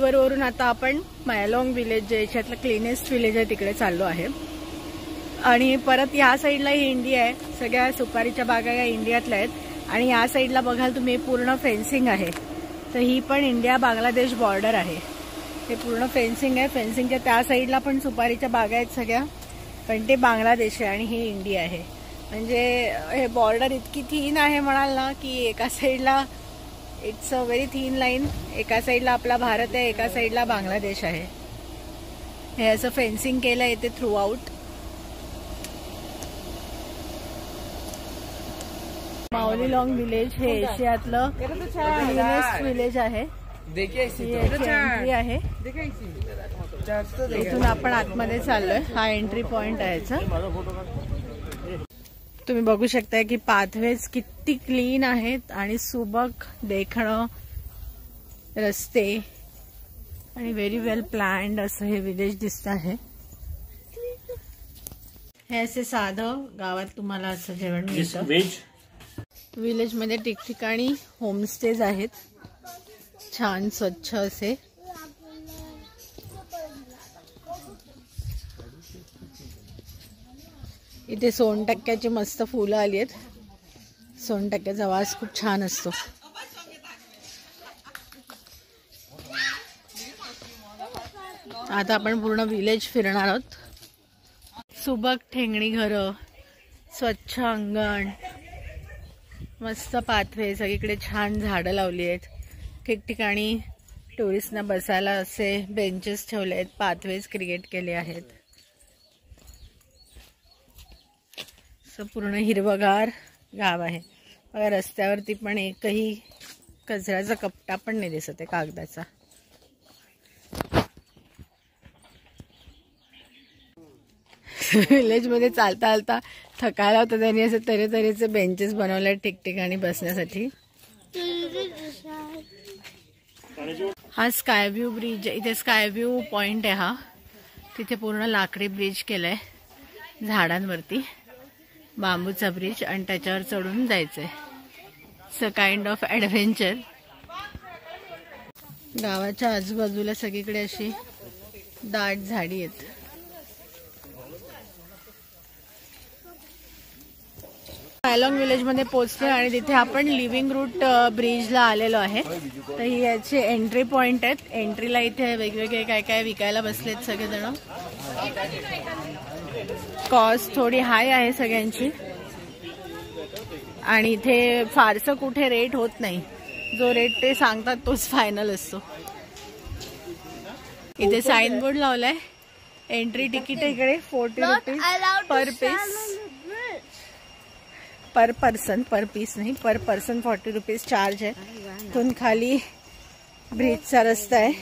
हार्बरवरून आता आपण मॅलोंग विलेज जे याच्यातलं क्लीनेस्ट विलेज आहे तिकडे चाललो आहे. आणि परत या साईडला ही इंडिया आहे, सगळ्या सुपारीच्या बागा या इंडियातल्या आहेत. आणि या साईडला बघाल तुम्ही पूर्ण फेन्सिंग आहे, तर ही पण इंडिया बांगलादेश बॉर्डर आहे. हे पूर्ण फेन्सिंग आहे. फेन्सिंगच्या त्या साईडला पण सुपारीच्या बागा आहेत सगळ्या, पण ते बांगलादेश आहे आणि ही इंडिया आहे. म्हणजे हे बॉर्डर इतकी थीन आहे म्हणाल ना, की एका साईडला it's a very thin line, एका साईडला आपला भारत आहे, एका साईडला बांगलादेश आहे. हे असं फेन्सिंग केलं येते थ्रू आउट. माऊली लॉन्ग विलेज हे एशियातलं क्लीनेस्ट विलेज आहे. एंट्री आहे, इथून आपण आतमध्ये चाललोय. हा एंट्री पॉइंट आहे याचा. तुम्ही बघू शकताय की पाथवेज किती क्लीन आहेत आणि सुबक देखणं रस्ते आणि व्हेरी वेल प्लॅन्ड असं हे विलेज दिसत आहे. हे असे साधं गावात तुम्हाला असं जेवण मिळतं. विलेज मध्ये ठिकठिकाणी होमस्टेज आहेत, छान स्वच्छ असे. इथे सोनटक्क्याची मस्त फुलं आली आहेत. सोनटक्क्याचा वास खूप छान असतो. आता आपण पूर्ण विलेज फिरणार आहोत. सुबक ठेंगणी घरं, स्वच्छ अंगण, मस्त पाथवे, सगळीकडे छान झाडं लावली आहेत. ठिकठिकाणी टुरिस्टना बसायला असे बेंचेस ठेवले आहेत, पाथवेज क्रिएट केले आहेत. पूर्ण हिरवगार गाव आहे. बघा रस्त्यावरती पण एकही कचऱ्याचा कपटा पण नाही दिसत आहे कागदाचा. विलेज मध्ये चालता चालता थकायला होतं, त्यांनी असे तऱ्हेतऱ्हेचे बेंचेस बनवले ठिकठिकाणी बसण्यासाठी. हा स्काय व्ह्यू ब्रिज, इथे स्काय व्ह्यू पॉइंट आहे. हा तिथे पूर्ण लाकडी ब्रिज केलाय झाडांवरती, बांबूचा ब्रिज, आणि त्याच्यावर चढून जायचंय. So kind of adventure. गावाच्या आजूबाजूला सगळीकडे अशी दाट झाडी आहेत. मॅलोंग विलेज मध्ये पोहोचलो आणि तिथे आपण लिव्हिंग रूट ब्रिजला आलेलो आहे. तर ही याचे एंट्री पॉइंट आहेत. एंट्रीला इथे वेगवेगळे काय काय विकायला बसलेत सगळेजण. कॉस्ट थोडी हाय आहे सगळ्यांची आणि इथे फारसं कुठे रेट होत नाही. जो रेट ते सांगतात तोच फायनल असतो. इथे साइन बोर्ड लावलाय, एंट्री तिकीट आहे इकडे 40 रुपीज पर पीस, पर पर्सन, पर पीस नाही, पर पर्सन 40 रुपीज चार्ज आहे. इथून खाली ब्रिजचा रस्ता आहे,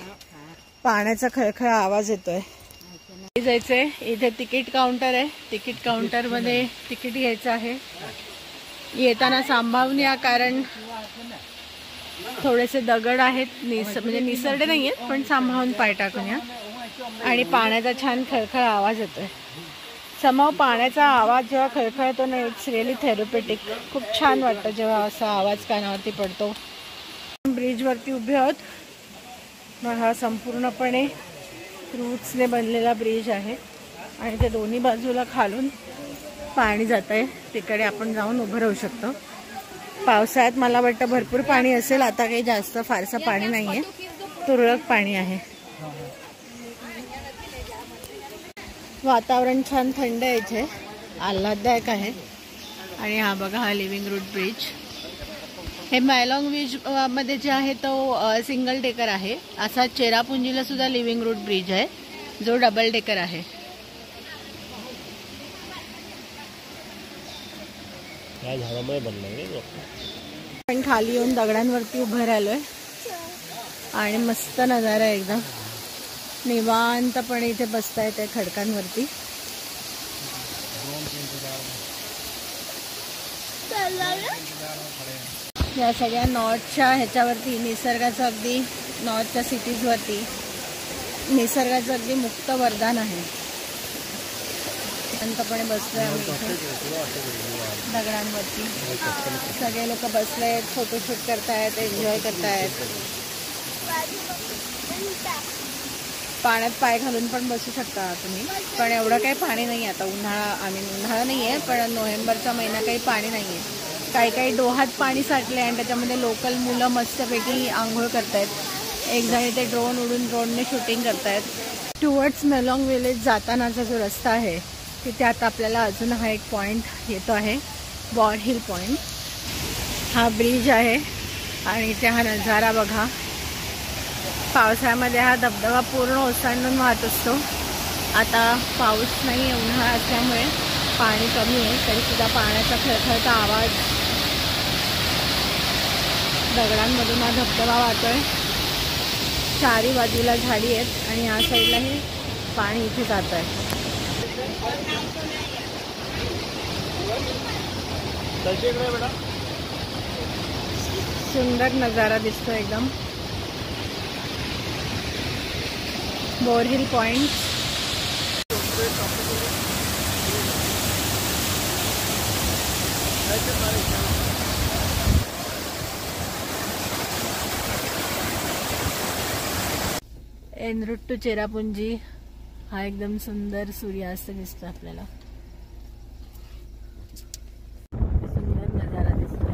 पाण्याचा खळखळ आवाज येतोय. जायचंय, इथे तिकीट काउंटर आहे. तिकीट काउंटर मध्ये तिकीट घ्यायचं आहे. येताना सांभाळून या, कारण थोडेसे दगड आहेत, म्हणजे निसरडे नाही आहेत, पण सांभाळून पाय टाकून या. आणि पाण्याचा छान खळखळ आवाज येतोय. समाव पाण्याचा आवाज जेव्हा खळखळतो ना, इट्स रिअली थेरपेटिक. खूप छान वाटतं जेव्हा असा आवाज कानावरती पडतो. ब्रिजवरती उभे आहोत. मग हा संपूर्णपणे रूट्सने बनलेला ब्रिज आहे आणि ते दोन्ही बाजूला खालून पाणी जात आहे. तिकडे आपण जाऊन उभं राहू शकतो. पावसाळ्यात मला वाटतं भरपूर पाणी असेल. आता काही जास्त फारसं पाणी नाहीये, तुरळक पाणी आहे. वातावरण छान थंड आहे, इथे आल्हाददायक आहे. आणि हा बघा, हा लिव्हिंग रूट ब्रिज. हे मॅलोंग ब्रिज मध्ये जे आहे तो सिंगल डेकर आहे. असा चेरापुंजीला सुद्धा लिव्हिंग रूट ब्रिज आहे जो डबल डेकर आहे. पण खाली येऊन दगडांवरती उभं राहिलोय आणि मस्त नजारा आहे एकदम. निवांतपणे इथे बसता येते खडकांवरती. या सगळ्या नॉर्थच्या ह्याच्यावरती, निसर्गाचं अगदी नॉर्थच्या सिटीजवरती निसर्गाचं अगदी मुक्त वरदान आहे. शांतपणे बसलोय आम्ही दगडांवरती. सगळे लोक बसलेत, फोटोशूट करतायत, एन्जॉय करतायत. पाण्यात पाय घालून पण बसू शकता तुम्ही, पण एवढं काही पाणी नाही आता. उन्हाळा नाही आहे, पण नोव्हेंबरचा महिना काही पाणी नाही आहे. काही डोहात पाणी साठले आणि त्याच्यामध्ये लोकल मुलं मस्तपैकी आंघोळ करतायत. एक जण इथे ड्रोनने शूटिंग करतायत. टुवर्ड्स मेलॉंग विलेज जातानाचा जो रस्ता आहे तिथे आता आपल्याला अजून हा एक पॉईंट येतो आहे, बॉर्ड हिल पॉईंट. हा ब्रिज आहे आणि इथे हा नजारा बघा. पावसाळ्यामध्ये हा धबधबा पूर्ण ओसंडून वाहत असतो. आता पाऊस नाही आहे, उन्हाळा असल्यामुळे पाणी कमी आहे, तरीसुद्धा पाण्याचा खळखळता आवाज, दगडांमधून हा धबधबा वाहतोय. चारी बाजूला झाडी आहेत आणि या साईडलाही पाणी इथे जात आहे. सुंदर नजारा दिसतो एकदम. बोर hill point. En route to Cherrapunji हा एकदम सुंदर सूर्यास्त दिसतो आपल्याला. सुंदर नजारा दिसतोय.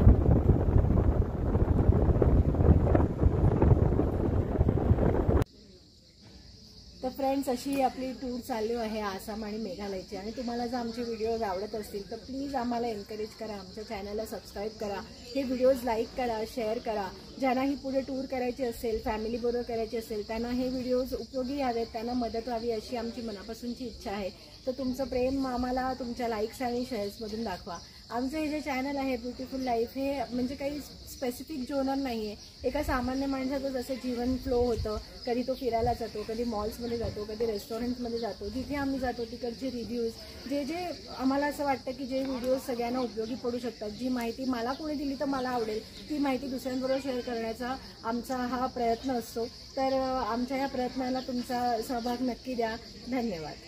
तर फ्रेंड्स, अशी आपली टूर चालू आहे आसाम आणि मेघालयची. आणि तुम्हाला जर आमचे व्हिडिओज आवडत असतील तर प्लीज आम्हाला एनकरेज करा, आमच्या चॅनलला सबस्क्राईब करा, हे व्हिडिओज लाईक करा, शेअर करा. ज्यांनाही पुढे टूर करायची असेल, फॅमिलीबरोबर करायची असेल, त्यांना हे व्हिडिओज उपयोगी यावेत, त्यांना मदत व्हावी अशी आमची मनापासूनची इच्छा आहे. तर तुमचं प्रेम आम्हाला तुमच्या लाईक्स आणि शेअर्समधून दाखवा. आमचं हे जे चॅनल आहे ब्युटिफुल लाईफ, हे म्हणजे काही स्पेसिफिक जोनर नाही आहे. एका सामान्य माणसाचं जसं जीवन फ्लो होतं, कधी तो फिरायला जातो, कधी मॉल्समध्ये जातो, कधी रेस्टॉरंटमध्ये जातो, जिथे आम्ही जातो तिकडचे रिव्ह्यूज, जे आम्हाला असं वाटतं की जे व्हिडिओज सगळ्यांना उपयोगी पडू शकतात, जी माहिती मला कोणी दिली तर मला आवडेल ती माहिती दुसऱ्यांबरोबर शेअर करण्याचा आमचा हा प्रयत्न असतो. तर आमच्या या प्रयत्नाला तुमचा सहभाग नक्की द्या. धन्यवाद.